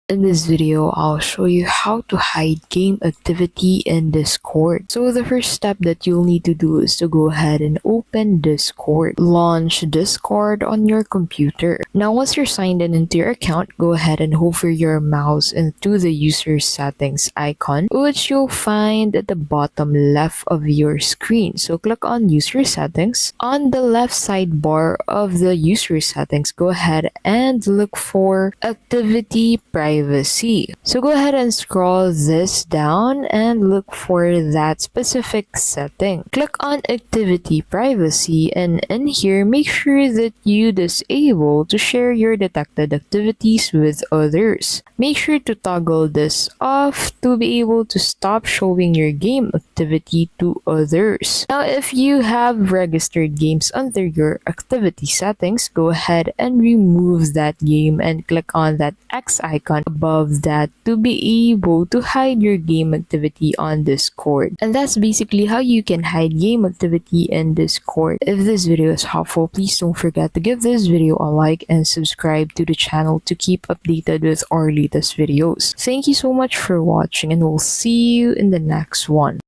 In this video, I'll show you how to hide game activity in Discord. So the first step that you'll need to do is to go ahead and open Discord. Launch Discord on your computer. Now once you're signed in into your account, go ahead and hover your mouse into the user settings icon, which you'll find at the bottom left of your screen. So click on user settings. On the left sidebar of the user settings, go ahead and look for activity privacy. So go ahead and scroll this down and look for that specific setting. Click on activity privacy, and in here make sure that you disable to share your detected activities with others. Make sure to toggle this off to be able to stop showing your game activity to others. Now if you have registered games under your activity settings, go ahead and remove that game and click on that X icon above that to be able to hide your game activity on Discord. And that's basically how you can hide game activity in Discord. If this video is helpful, please don't forget to give this video a like and subscribe to the channel to keep updated with our latest videos. Thank you so much for watching, and we'll see you in the next one.